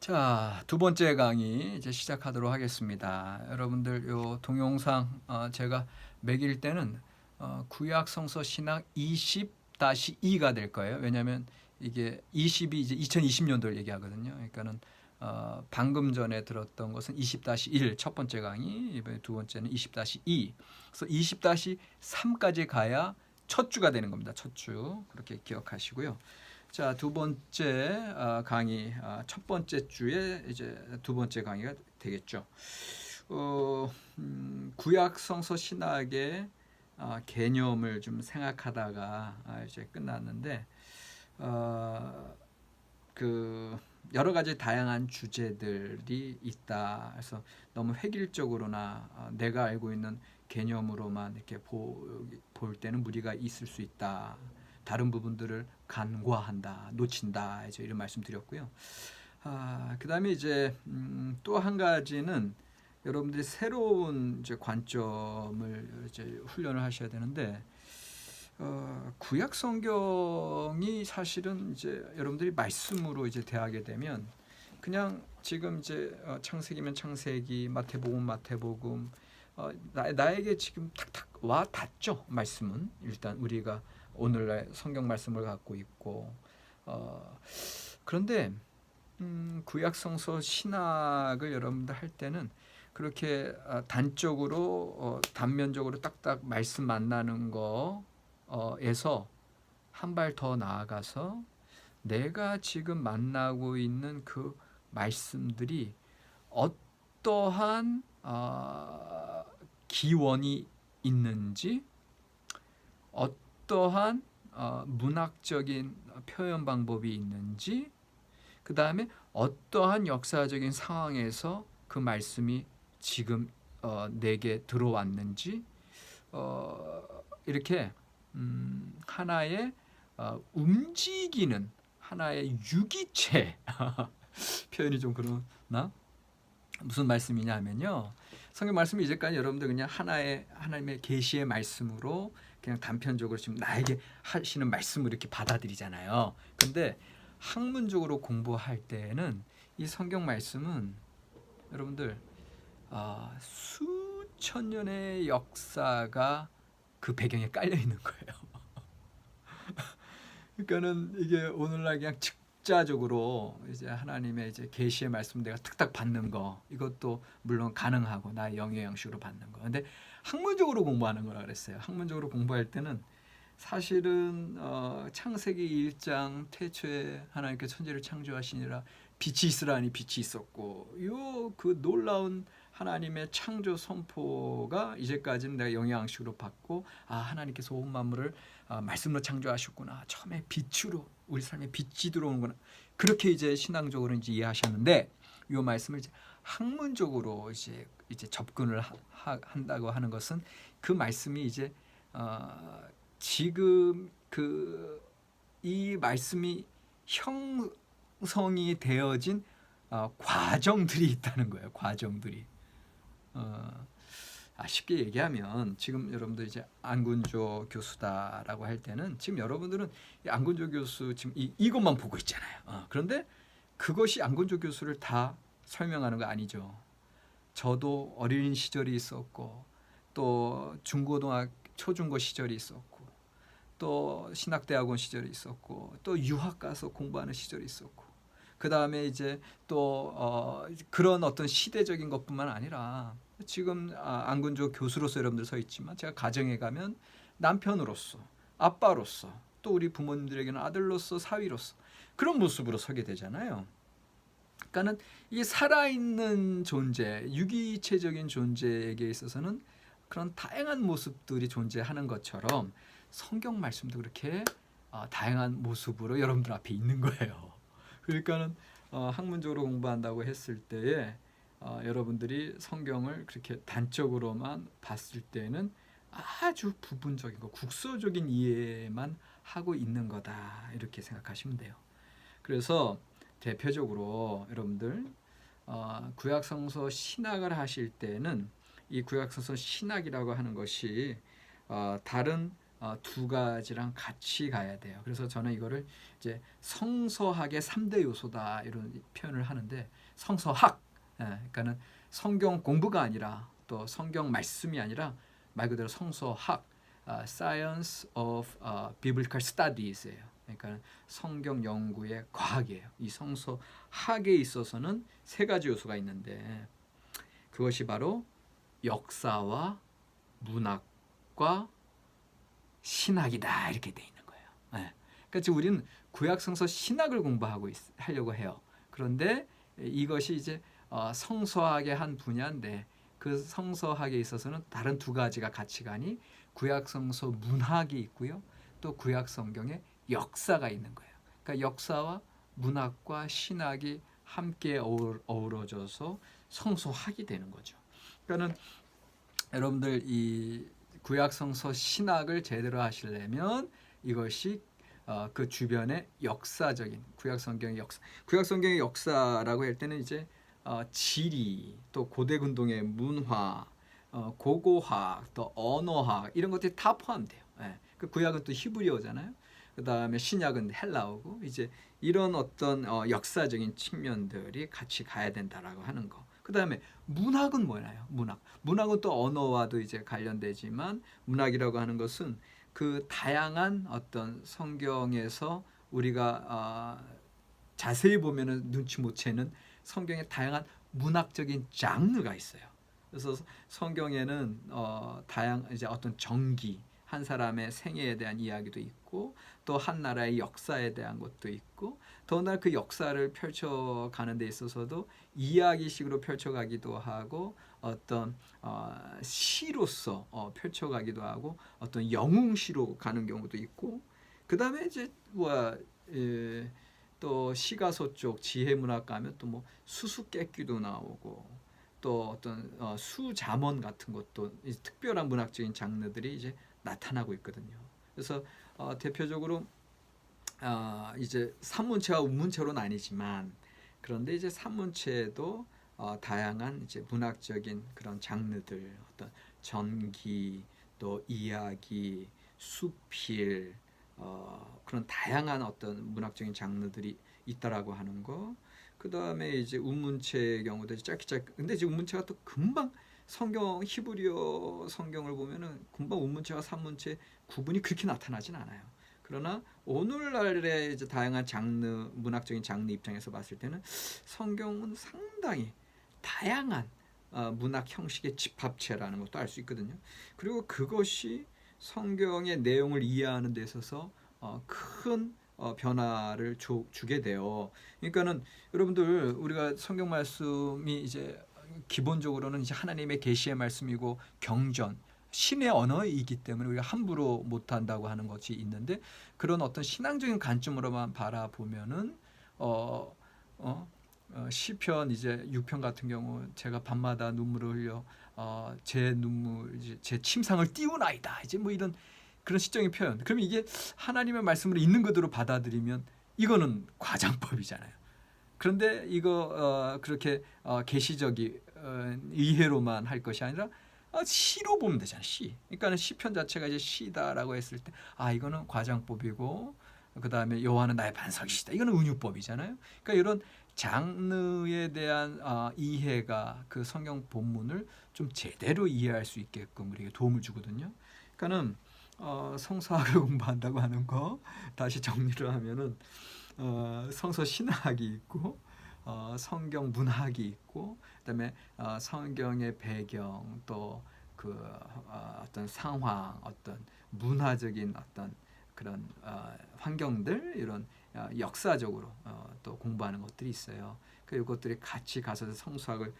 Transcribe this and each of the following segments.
자, 두 번째 강의 이제 시작하도록 하겠습니다. 여러분들 요 동영상 제가 매길 때는 구약 성서 신학 20-2가 될 거예요. 왜냐하면 이게 20이 이제 2020년도를 얘기하거든요. 그러니까는 방금 전에 들었던 것은 20-1 첫 번째 강의, 이번에 두 번째는 20-2. 그래서 20-3까지 가야 첫 주가 되는 겁니다. 첫 주. 그렇게 기억하시고요. 자, 두 번째 강의, 첫 번째 주에 이제 두 번째 강의가 되겠죠. 구약 성서 신학의 개념을 좀 생각하다가 이제 끝났는데, 그 여러 가지 다양한 주제들이 있다. 그래서 너무 획일적으로나 내가 알고 있는 개념으로만 이렇게 볼 때는 무리가 있을 수 있다. 다른 부분들을 간과한다, 놓친다, 이제 이런 말씀드렸고요. 그다음에 이제 또 한 가지는 여러분들이 새로운 이제 관점을 이제 훈련을 하셔야 되는데, 구약 성경이 사실은 이제 여러분들이 말씀으로 이제 대하게 되면 그냥 지금 이제 창세기면 창세기, 마태복음 마태복음, 나에게 지금 탁탁 와 닿죠. 말씀은 일단 우리가 오늘날 성경 말씀을 갖고 있고, 그런데 구약 성서 신학을 여러분들 할 때는 그렇게 단적으로 단면적으로 딱딱 말씀 만나는 거에서 한 발 더 나아가서 내가 지금 만나고 있는 그 말씀들이 어떠한 기원이 있는지, 어떠한 문학적인 표현 방법이 있는지, 그 다음에 어떠한 역사적인 상황에서 그 말씀이 지금 내게 들어왔는지, 이렇게 하나의 움직이는 하나의 유기체 표현이 좀 그러나 무슨 말씀이냐 하면요, 성경 말씀이 이제까지 여러분들 그냥 하나님의 계시의 말씀으로 그냥 단편적으로 지금 나에게 하시는 말씀을 이렇게 받아들이잖아요. 근데 학문적으로 공부할 때에는 이 성경 말씀은 여러분들 수천 년의 역사가 그 배경에 깔려 있는 거예요. 그러니까는 이게 오늘날 그냥 즉자적으로 이제 하나님의 이제 계시의 말씀 내가 탁탁 받는 거, 이것도 물론 가능하고 나의 영의 양식으로 받는 거. 근데 학문적으로 공부하는 거라 그랬어요. 학문적으로 공부할 때는 사실은 창세기 1장 태초에 하나님께 천지를 창조하시니라 빛이 있으라니 빛이 있었고, 요 그 놀라운 하나님의 창조 선포가 이제까지는 내가 영의 양식으로 받고, 하나님께서 온 만물을 말씀으로 창조하셨구나, 처음에 빛으로 우리 삶에 빛이 들어오는구나, 그렇게 이제 신앙적으로 이제 이해하셨는데, 이 말씀을 이제 학문적으로 이제 접근을 한다고 하는 것은 그 말씀이 이제 지금 이 말씀이 형성이 되어진 과정들이 있다는 거예요. 과정들이. 쉽게 얘기하면 지금 여러분들 이제 안군조 교수다라고 할 때는 지금 여러분들은 안군조 교수 지금 이것만 보고 있잖아요. 그런데 그것이 안군조 교수를 다 설명하는 거 아니죠. 저도 어린 시절이 있었고, 또 초중고 시절이 있었고, 또 신학대학원 시절이 있었고, 또 유학 가서 공부하는 시절이 있었고, 그 다음에 이제 또 그런 어떤 시대적인 것뿐만 아니라 지금 안군조 교수로서 여러분들 서 있지만, 제가 가정에 가면 남편으로서, 아빠로서, 또 우리 부모님들에게는 아들로서, 사위로서 그런 모습으로 서게 되잖아요. 그러니까는 이 살아있는 존재, 유기체적인 존재에게 있어서는 그런 다양한 모습들이 존재하는 것처럼 성경 말씀도 그렇게 다양한 모습으로 여러분들 앞에 있는 거예요. 그러니까는 학문적으로 공부한다고 했을 때에 여러분들이 성경을 그렇게 단적으로만 봤을 때는 아주 부분적인 거, 국소적인 이해만 하고 있는 거다, 이렇게 생각하시면 돼요. 그래서 대표적으로 여러분들 구약성서 신학을 하실 때는 이 구약성서 신학이라고 하는 것이 다른 두 가지랑 같이 가야 돼요. 그래서 저는 이거를 이제 성서학의 3대 요소다 이런 표현을 하는데 성서학, 그러니까는 성경 공부가 아니라 또 성경 말씀이 아니라 말 그대로 성서학, Science of Biblical Studies예요. 그러니까 성경 연구의 과학이에요. 이 성서학에 있어서는 세 가지 요소가 있는데 그것이 바로 역사와 문학과 신학이다 이렇게 돼 있는 거예요. 그러니까 지금 우리는 구약 성서 신학을 하려고 해요. 그런데 이것이 이제 성서학의 한 분야인데 그 성서학에 있어서는 다른 두 가지가 같이 가니 구약 성서 문학이 있고요. 또 구약 성경의 역사가 있는 거예요. 그러니까 역사와 문학과 신학이 함께 어우러져서 성서학이 되는 거죠. 그러니까는 여러분들 이 구약 성서 신학을 제대로 하시려면 이것이 그 주변의 역사적인 구약 성경의 역사라고 할 때는 이제 지리, 또 고대 근동의 문화, 고고학, 또 언어학 이런 것들이 다 포함돼요. 그 구약은 또 히브리어잖아요. 그 다음에 신약은 헬라어고 이제 이런 어떤 역사적인 측면들이 같이 가야 된다라고 하는 거. 그 다음에 문학은 뭐나요? 문학은 또 언어와도 이제 관련되지만 문학이라고 하는 것은 그 다양한 어떤 성경에서 우리가 자세히 보면은 눈치 못 채는 성경의 다양한 문학적인 장르가 있어요. 그래서 성경에는 이제 어떤 정기, 한 사람의 생애에 대한 이야기도 있고 또 한 나라의 역사에 대한 것도 있고 더군다나 그 역사를 펼쳐가는 데 있어서도 이야기식으로 펼쳐가기도 하고 어떤 시로서 펼쳐가기도 하고 어떤 영웅시로 가는 경우도 있고 그 다음에 이제 또 시가서 쪽 지혜문학 가면 또 뭐 수수께끼도 나오고 또 어떤 수자문 같은 것도 특별한 문학적인 장르들이 이제 나타나고 있거든요. 그래서 대표적으로 이제 산문체와 운문체로 나뉘지만 그런데 이제 산문체도 다양한 이제 문학적인 그런 장르들 어떤 전기 또 이야기 수필 그런 다양한 어떤 문학적인 장르들이 있다라고 하는 거. 그 다음에 이제 운문체의 경우도 짧게 근데 이제 운문체가 또 금방 성경 히브리어 성경을 보면은 금방 운문체와 산문체 구분이 그렇게 나타나진 않아요. 그러나 오늘날의 이제 다양한 장르 문학적인 장르 입장에서 봤을 때는 성경은 상당히 다양한 문학 형식의 집합체라는 것도 알 수 있거든요. 그리고 그것이 성경의 내용을 이해하는 데 있어서 큰 변화를 주게 돼요. 그러니까는 여러분들 우리가 성경 말씀이 이제 기본적으로는 이제 하나님의 계시의 말씀이고 경전 신의 언어이기 때문에 우리가 함부로 못한다고 하는 것이 있는데 그런 어떤 신앙적인 관점으로만 바라보면은 시편 이제 6편 같은 경우 제가 밤마다 눈물을 흘려 제 눈물 이제 제 침상을 띄우나이다 이제 뭐 이런 그런 시적인 표현. 그러면 이게 하나님의 말씀을 있는 그대로 받아들이면 이거는 과장법이잖아요. 그런데 이거 그렇게 계시적인 이해로만 할 것이 아니라 시로 보면 되잖아요. 시. 그러니까는 시편 자체가 이제 시다라고 했을 때 이거는 과장법이고 그 다음에 여호와는 나의 반석이시다. 이거는 은유법이잖아요. 그러니까 이런 장르에 대한 이해가 그 성경 본문을 좀 제대로 이해할 수 있게끔 우리에게 도움을 주거든요. 그러니까는 성서학을 공부한다고 하는 거 다시 정리를 하면은 성서 신학이 있고 성경 문학이 있고 그다음에 성경의 배경 또 그 어떤 상황 어떤 문화적인 어떤 그런 환경들 이런 역사적으로 또 공부하는 것들이 있어요. 그 이것들이 같이 가서 성수학을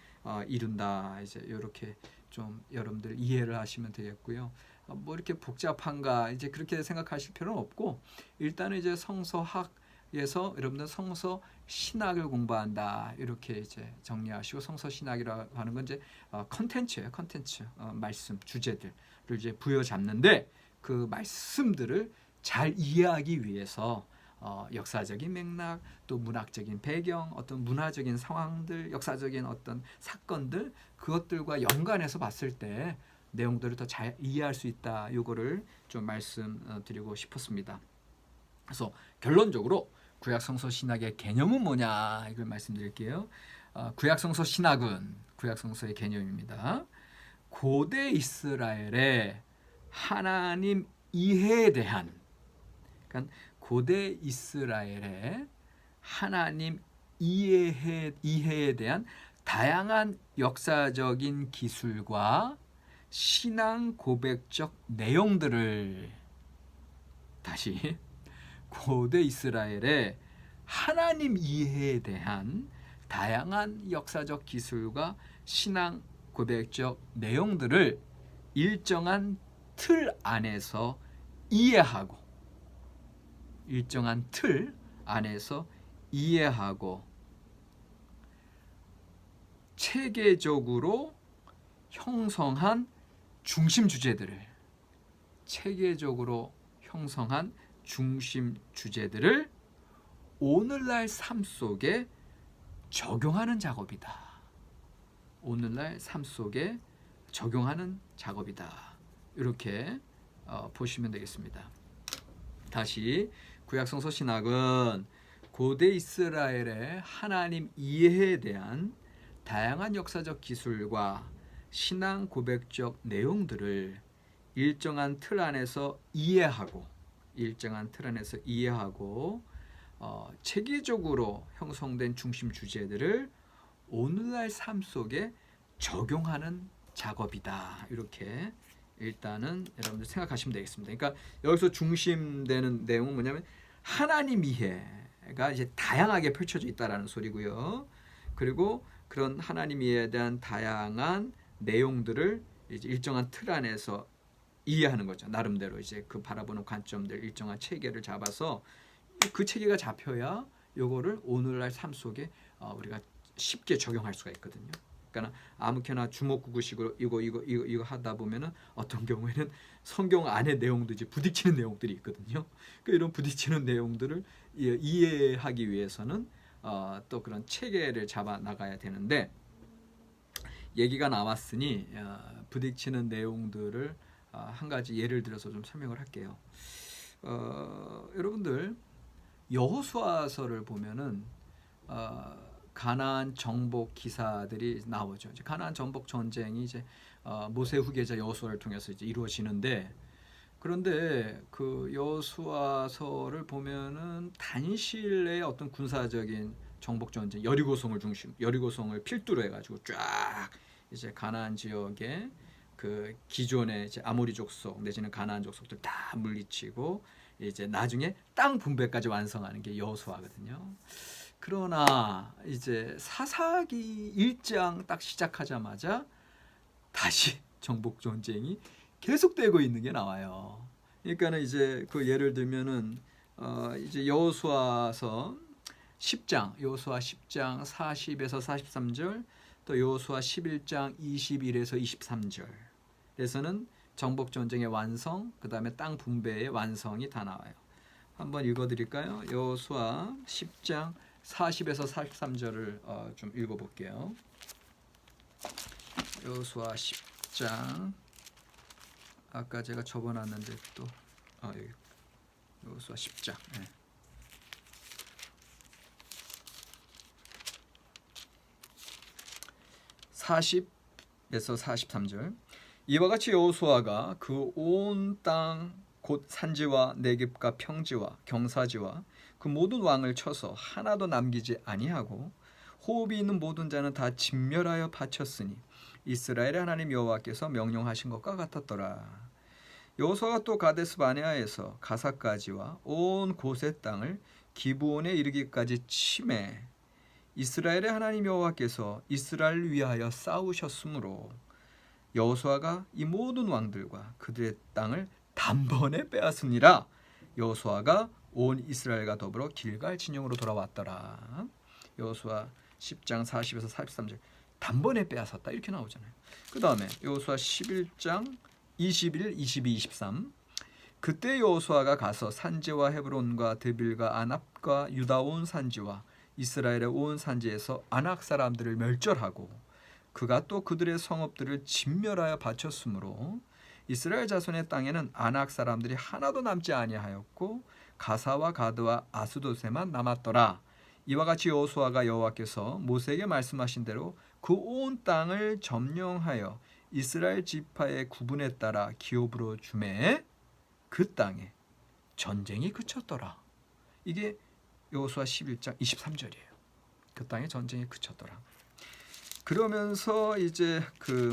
이룬다 이제 이렇게 좀 여러분들 이해를 하시면 되겠고요. 뭐 이렇게 복잡한가 이제 그렇게 생각하실 필요는 없고 일단은 이제 성서학에서 여러분들 성서 신학을 공부한다 이렇게 이제 정리하시고 성서 신학이라고 하는 건 이제 컨텐츠예요. 컨텐츠 말씀 주제들을 이제 부여잡는데 그 말씀들을 잘 이해하기 위해서 역사적인 맥락 또 문학적인 배경 어떤 문화적인 상황들 역사적인 어떤 사건들 그것들과 연관해서 봤을 때 내용들을 더 잘 이해할 수 있다. 요거를 좀 말씀드리고 싶었습니다. 그래서 결론적으로 구약성서 신학의 개념은 뭐냐 이걸 말씀드릴게요. 구약성서 신학은 구약성서의 개념입니다. 고대 이스라엘의 하나님 이해에 대한, 그러니까 고대 이스라엘의 하나님 이해에 대한 다양한 역사적인 기술과 신앙 고백적 내용들을, 다시 고대 이스라엘의 하나님 이해에 대한 다양한 역사적 기술과 신앙 고백적 내용들을 일정한 틀 안에서 이해하고, 일정한 틀 안에서 이해하고 체계적으로 형성한 중심 주제들을, 체계적으로 형성한 중심 주제들을 오늘날 삶 속에 적용하는 작업이다. 오늘날 삶 속에 적용하는 작업이다. 이렇게 보시면 되겠습니다. 다시 구약성서 신학은 고대 이스라엘의 하나님 이해에 대한 다양한 역사적 기술과 신앙 고백적 내용들을 일정한 틀 안에서 이해하고, 체계적으로 형성된 중심 주제들을 오늘날 삶 속에 적용하는 작업이다. 이렇게 일단은 여러분들 생각하시면 되겠습니다. 그러니까 여기서 중심되는 내용은 뭐냐면 하나님 이해가 이제 다양하게 펼쳐져 있다라는 소리고요. 그리고 그런 하나님 이해에 대한 다양한 내용들을 이제 일정한 틀 안에서 이해하는 거죠. 나름대로 이제 그 바라보는 관점들, 일정한 체계를 잡아서 그 체계가 잡혀야 요거를 오늘날 삶 속에 우리가 쉽게 적용할 수가 있거든요. 그러니까 아무렇게나 주먹구구식으로 이거 하다 보면은 어떤 경우에는 성경 안의 내용도 이제 부딪히는 내용들이 있거든요. 그러니까 이런 부딪히는 내용들을 이해하기 위해서는 또 그런 체계를 잡아 나가야 되는데, 얘기가 나왔으니 부딪히는 내용들을 한 가지 예를 들어서 좀 설명을 할게요. 여러분들 여호수아서를 보면은 가나안 정복 기사들이 나오죠. 이제 가나안 정복 전쟁이 이제 모세 후계자 여호수아를 통해서 이제 이루어지는데, 그런데 그 여호수아서를 보면은 단실의 어떤 군사적인 정복 전쟁, 여리고성을 필두로 해가지고 쫙 이제 가나안 지역에 그 기존의 이제 아모리 족속 내지는 가나안 족속들 다 물리치고 이제 나중에 땅 분배까지 완성하는 게 여호수아거든요. 그러나 이제 사사기 1장 딱 시작하자마자 다시 정복 전쟁이 계속되고 있는 게 나와요. 그러니까는 이제 그 예를 들면은 이제 여호수아서 10장, 여호수아 10장 40에서 43절, 또 여호수아 11장 21에서 23절에서는 정복 전쟁의 완성, 그다음에 땅 분배의 완성이 다 나와요. 한번 읽어드릴까요? 여호수아 10장 40에서 43절을 좀 읽어볼게요. 여호수아 10장, 아까 제가 접어놨는데 또 여기 여호수아 10장. 네. (40에서 43절) 이와 같이 여호수아가 그 온 땅 곧 산지와 네겝과 평지와 경사지와 그 모든 왕을 쳐서 하나도 남기지 아니하고 호흡이 있는 모든 자는 다 진멸하여 바쳤으니 이스라엘의 하나님 여호와께서 명령하신 것과 같았더라. 여호수아가 또 가데스 바네아에서 가사까지와 온 고셋 땅을 기브온에 이르기까지 치매 이스라엘의 하나님 여호와께서 이스라엘을 위하여 싸우셨으므로 여호수아가 이 모든 왕들과 그들의 땅을 단번에 빼앗으니라. 여호수아가 온 이스라엘과 더불어 길갈 진영으로 돌아왔더라. 여호수아 10장 40에서 43절 단번에 빼앗았다 이렇게 나오잖아요. 그 다음에 여호수아 11장 21, 22, 23 그때 여호수아가 가서 산지와 헤브론과 드빌과 아납과 유다 온 산지와 이스라엘의 온 산지에서 아낙 사람들을 멸절하고 그가 또 그들의 성읍들을 진멸하여 바쳤으므로 이스라엘 자손의 땅에는 아낙 사람들이 하나도 남지 아니하였고 가사와 가드와 아스돗에만 남았더라. 이와 같이 여호수아가 여호와께서 모세에게 말씀하신 대로 그 온 땅을 점령하여 이스라엘 지파의 구분에 따라 기업으로 주매 그 땅에 전쟁이 그쳤더라. 이게 여호수아 11장 23절이에요. 그 땅에 전쟁이 그쳤더라. 그러면서 이제 그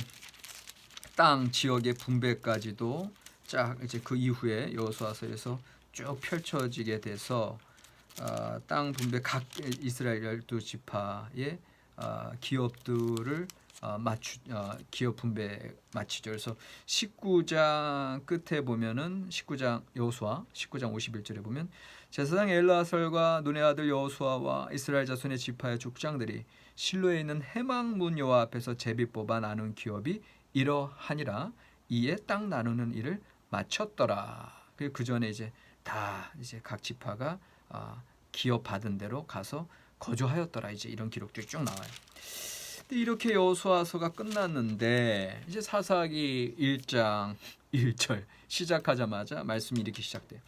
땅 지역의 분배까지도 쫙 이제 그 이후에 여호수아서에서 쭉 펼쳐지게 돼서 땅 분배 각 이스라엘 12지파의 기업들을 기업 분배 마치죠. 그래서 19장 끝에 보면은 19장 여호수아 19장 51절에 보면 제사장 엘르아살과 눈의 아들 여호수아와 이스라엘 자손의 지파의 족장들이 실로에 있는 해망문 여호와 앞에서 제비 뽑아 나눈 기업이 이러하니라. 이에 땅 나누는 일을 마쳤더라. 그 전에 이제 다 이제 각 지파가 기업 받은 대로 가서 거주하였더라. 이제 이런 기록들이 쭉 나와요. 이렇게 여호수아서가 끝났는데 이제 사사기 1장 1절 시작하자마자 말씀이 이렇게 시작돼요.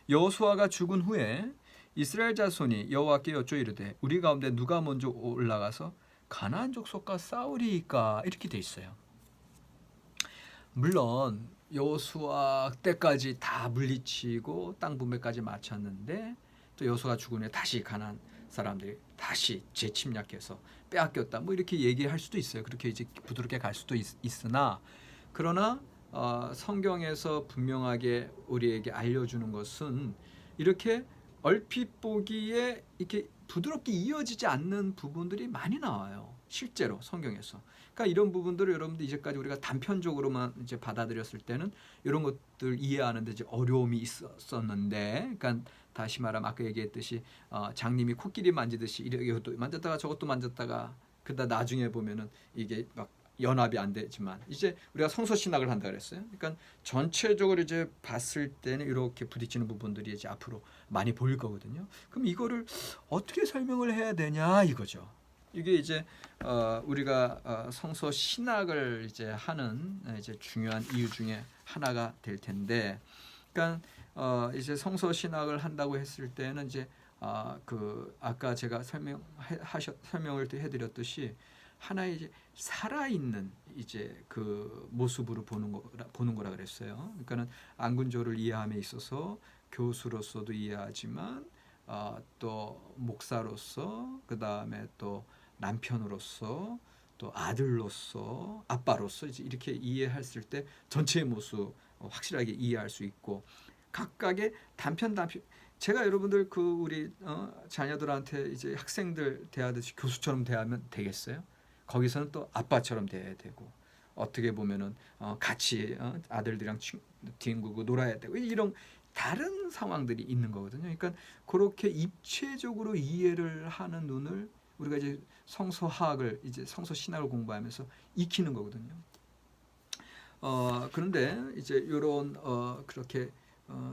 여호수아가 죽은 후에 이스라엘 자손이 여호와께 여쭈어 이르되 우리 가운데 누가 먼저 올라가서 가나안 족속과 싸우리이까 이렇게 돼 있어요. 물론 여호수아 때까지 다 물리치고 땅 분배까지 마쳤는데 또 여호수아가 죽은 후에 다시 가나안 사람들이 다시 재침략해서 빼앗겼다 뭐 이렇게 얘기할 수도 있어요. 그렇게 이제 부드럽게 갈 수도 있으나 그러나 성경에서 분명하게 우리에게 알려주는 것은 이렇게 얼핏 보기에 이렇게 부드럽게 이어지지 않는 부분들이 많이 나와요. 실제로 성경에서. 그러니까 이런 부분들을 여러분들 이제까지 우리가 단편적으로만 이제 받아들였을 때는 이런 것들 이해하는데 이제 어려움이 있었는데, 그러니까 다시 말하면 아까 얘기했듯이 장님이 코끼리 만지듯이 이것도 만졌다가 저것도 만졌다가 그러다 나중에 보면은 이게 막 연합이 안 되지만 이제 우리가 성서 신학을 한다 그랬어요. 그러니까 전체적으로 이제 봤을 때는 이렇게 부딪히는 부분들이 이제 앞으로 많이 보일 거거든요. 그럼 이거를 어떻게 설명을 해야 되냐 이거죠. 이게 이제 우리가 성서 신학을 이제 하는 이제 중요한 이유 중에 하나가 될 텐데, 그러니까 이제 성서 신학을 한다고 했을 때는 이제 그 아까 제가 설명을 해드렸듯이 하나의 이제 살아있는 이제 그 모습으로 보는 거라 그랬어요. 그러니까는 안군조를 이해함에 있어서 교수로서도 이해하지만 또 목사로서 그 다음에 또 남편으로서 또 아들로서 아빠로서 이제 이렇게 이해했을 때 전체의 모습 확실하게 이해할 수 있고 각각의 단편 제가 여러분들 그 우리 자녀들한테 이제 학생들 대하듯이 교수처럼 대하면 되겠어요? 거기서는 또 아빠처럼 대해야 되고 어떻게 보면은 같이 아들들이랑 뒹구고 놀아야 되고 이런 다른 상황들이 있는 거거든요. 그러니까 그렇게 입체적으로 이해를 하는 눈을 우리가 이제 성서학을 이제 성서 신학을 공부하면서 익히는 거거든요. 그런데 이제 이런 그렇게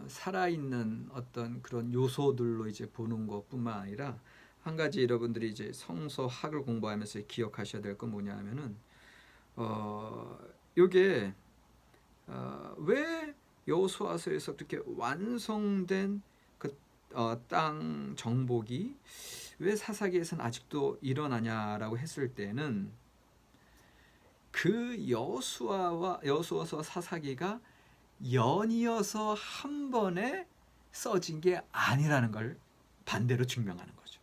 살아있는 어떤 그런 요소들로 이제 보는 것뿐만 아니라 한 가지 여러분들이 이제 성서학을 공부하면서 기억하셔야 될 건 뭐냐면은 요게 왜 여호수아서에서 그렇게 완성된 그 땅 정복이 왜 사사기에서는 아직도 일어나냐라고 했을 때는 그 여호수아서 사사기가 연이어서 한 번에 써진 게 아니라는 걸 반대로 증명하는 거죠.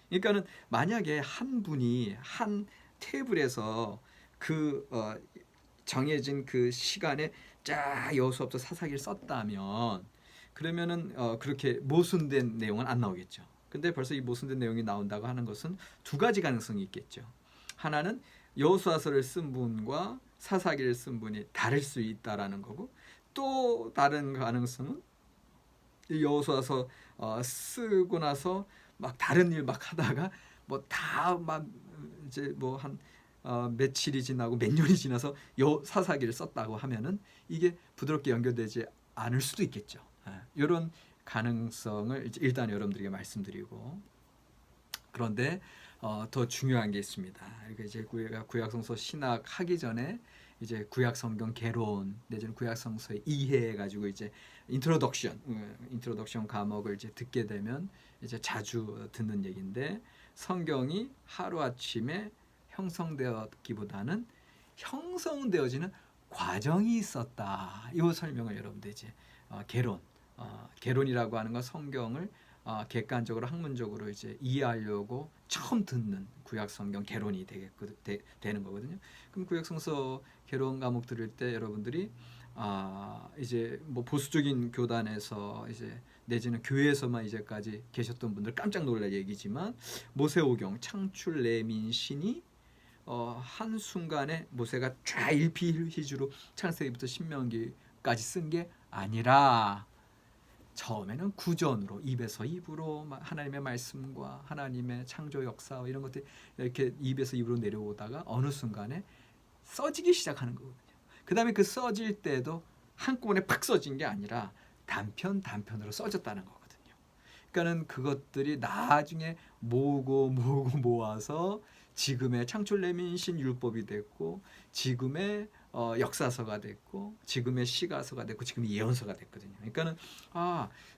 그러니까는 만약에 한 분이 한 테이블에서 그 정해진 그 시간에 쫙 여호수아부터 사사기를 썼다면 그러면은 그렇게 모순된 내용은 안 나오겠죠. 근데 벌써 이 모순된 내용이 나온다고 하는 것은 두 가지 가능성이 있겠죠. 하나는 여호수아서를 쓴 분과 사사기를 쓴 분이 다를 수 있다라는 거고, 또 다른 가능성은 여호수아서 쓰고 나서 막 다른 일 막 하다가 뭐 다 막 이제 뭐 한 며칠이 지나고 몇 년이 지나서 사사기를 썼다고 하면은 이게 부드럽게 연결되지 않을 수도 있겠죠. 이런 가능성을 일단 여러분들에게 말씀드리고, 그런데 더 중요한 게 있습니다. 그러니까 이제 구약 성서 신학 하기 전에 이제 구약 성경 개론 내지는 구약 성서의 이해해 가지고 이제 인트로덕션 과목을 이제 듣게 되면 이제 자주 듣는 얘기인데, 성경이 하루 아침에 형성되었기보다는 형성되어지는 과정이 있었다. 이 설명을 여러분들 이제 개론이라고 하는 건 성경을 객관적으로 학문적으로 이제 이해하려고 처음 듣는 구약 성경 개론이 되는 거거든요. 그럼 구약 성서 개론 과목 들을 때 여러분들이 이제 뭐 보수적인 교단에서 이제 내지는 교회에서만 이제까지 계셨던 분들 깜짝 놀랄 얘기지만, 모세오경 창출 레민 신이 한순간에 모세가 좌일피히주로 창세기부터 신명기까지 쓴 게 아니라, 처음에는 구전으로 입에서 입으로 하나님의 말씀과 하나님의 창조 역사와 이런 것들이 이렇게 입에서 입으로 내려오다가 어느 순간에 써지기 시작하는 거거든요. 그 다음에 그 써질 때도 한꺼번에 팍 써진 게 아니라 단편으로 써졌다는 거거든요. 그러니까는 그것들이 나중에 모아서 지금의 창출 레민신 율법이 됐고, 지금의 역사서가 됐고, 지금의 시가서가 됐고, 지금의 예언서가 됐거든요. 그러니까는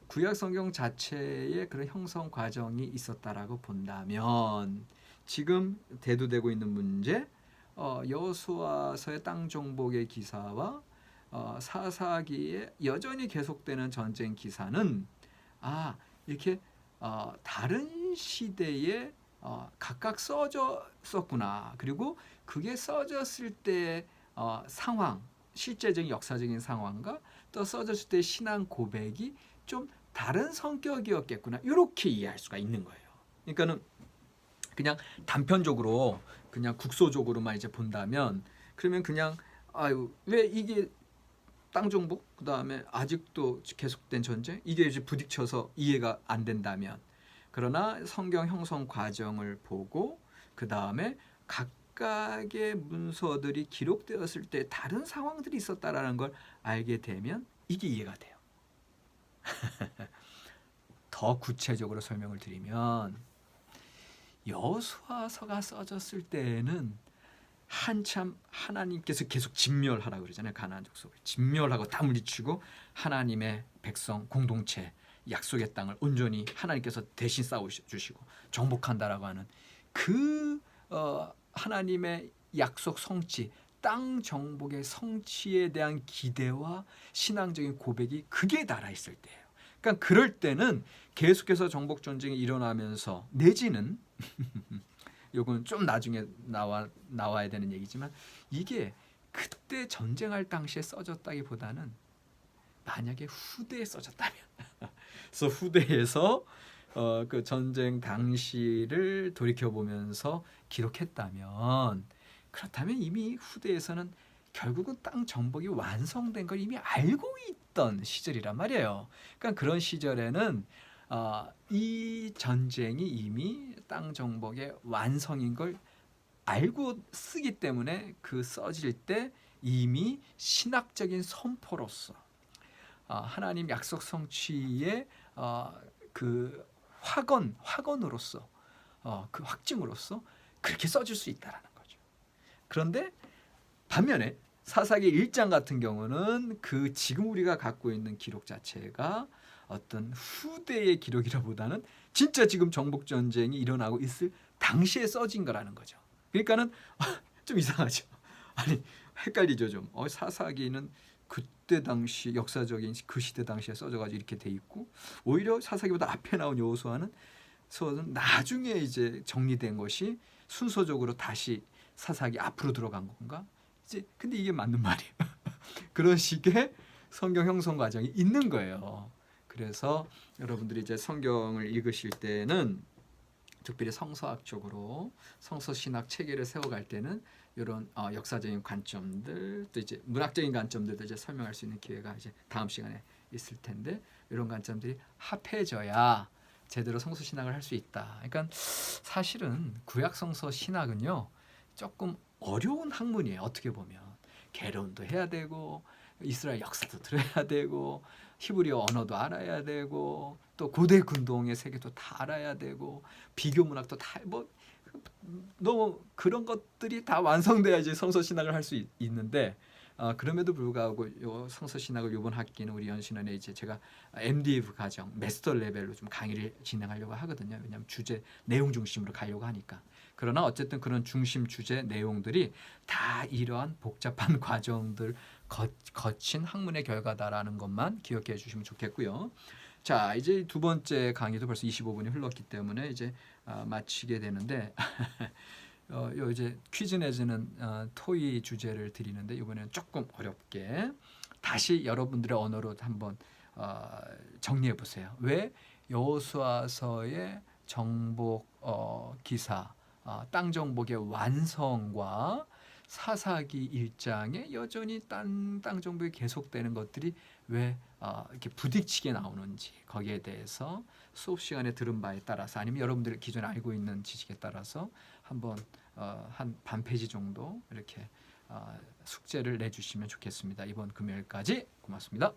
구약 성경 자체에 그런 형성 과정이 있었다라고 본다면, 지금 대두되고 있는 문제, 여호수아서의 땅 정복의 기사와 사사기에 여전히 계속되는 전쟁 기사는 이렇게 다른 시대에 각각 써졌었구나. 그리고 그게 써졌을 때 상황, 실제적인 역사적인 상황과 또 써졌을 때 신앙 고백이 좀 다른 성격이었겠구나. 이렇게 이해할 수가 있는 거예요. 그러니까는 그냥 단편적으로 그냥 국소적으로만 이제 본다면, 그러면 그냥 왜 이게 땅 정복, 그 다음에 아직도 계속된 전쟁, 이게 이제 부딪혀서 이해가 안 된다면, 그러나 성경 형성 과정을 보고 그 다음에 각각의 문서들이 기록되었을 때 다른 상황들이 있었다라는 걸 알게 되면 이게 이해가 돼요. 더 구체적으로 설명을 드리면, 여호수아서가 써졌을 때에는 한참 하나님께서 계속 진멸하라고 그러잖아요. 가나안 족속을 진멸하고 다 물리치고 하나님의 백성 공동체 약속의 땅을 온전히 하나님께서 대신 싸워주시고 정복한다라고 하는 그 하나님의 약속 성취, 땅 정복의 성취에 대한 기대와 신앙적인 고백이 그게 달아있을 때예요. 그러니까 그럴 때는 계속해서 정복 전쟁이 일어나면서, 내지는 요건 좀 나중에 나와야 되는 얘기지만, 이게 그때 전쟁할 당시에 써졌다기보다는 만약에 후대에 써졌다면 그래서 후대에서 그 전쟁 당시를 돌이켜보면서 기록했다면, 그렇다면 이미 후대에서는 결국은 땅 정복이 완성된 걸 이미 알고 있던 시절이란 말이에요. 그러니까 그런 시절에는 이 전쟁이 이미 땅 정복의 완성인 걸 알고 쓰기 때문에 그 써질 때 이미 신학적인 선포로서 하나님 약속 성취의 그 확언으로서 그 확증으로서 그렇게 써질 수 있다라는 거죠. 그런데 반면에 사사기 1장 같은 경우는 그 지금 우리가 갖고 있는 기록 자체가 어떤 후대의 기록이라보다는 진짜 지금 정복 전쟁이 일어나고 있을 당시에 써진 거라는 거죠. 그러니까는 좀 이상하죠. 아니, 헷갈리죠 좀. 사사기는 그때 당시 역사적인 그 시대 당시에 써져가지고 이렇게 돼 있고, 오히려 사사기보다 앞에 나온 여호수아는 나중에 이제 정리된 것이 순서적으로 다시 사사기 앞으로 들어간 건가? 이제 근데 이게 맞는 말이에요. 그런 식의 성경 형성 과정이 있는 거예요. 그래서 여러분들이 이제 성경을 읽으실 때는 특별히 성서학적으로 성서신학 체계를 세워갈 때는 이런 역사적인 관점들, 또 이제 문학적인 관점들도 이제 설명할 수 있는 기회가 이제 다음 시간에 있을 텐데, 이런 관점들이 합해져야 제대로 성서신학을 할 수 있다. 그러니까 사실은 구약 성서 신학은요 조금 어려운 학문이에요. 어떻게 보면 개론도 해야 되고, 이스라엘 역사도 들어야 되고, 히브리어 언어도 알아야 되고, 또 고대 근동의 세계도 다 알아야 되고, 비교 문학도 다 너무 그런 것들이 다 완성돼야지 성서 신학을 할 수 있는데 그럼에도 불구하고 요 성서 신학을 이번 학기는 우리 연신원에 이제 제가 MDF 과정 마스터 레벨로 좀 강의를 진행하려고 하거든요. 왜냐하면 주제 내용 중심으로 가려고 하니까. 그러나 어쨌든 그런 중심 주제 내용들이 다 이러한 복잡한 과정들 거친 학문의 결과다라는 것만 기억해 주시면 좋겠고요. 자, 이제 두 번째 강의도 벌써 25분이 흘렀기 때문에 이제 마치게 되는데 요 이제 퀴즈 내지는 토의 주제를 드리는데 이번에는 조금 어렵게 다시 여러분들의 언어로 한번 정리해 보세요. 왜 여호수아서의 정복 기사 땅 정복의 완성과 사사기 1장에 여전히 땅 정복이 계속되는 것들이 왜 이렇게 부딪히게 나오는지 거기에 대해서 수업 시간에 들은 바에 따라서 아니면 여러분들이 기존에 알고 있는 지식에 따라서 한번 한 반 페이지 정도 이렇게 숙제를 내주시면 좋겠습니다. 이번 금요일까지 고맙습니다.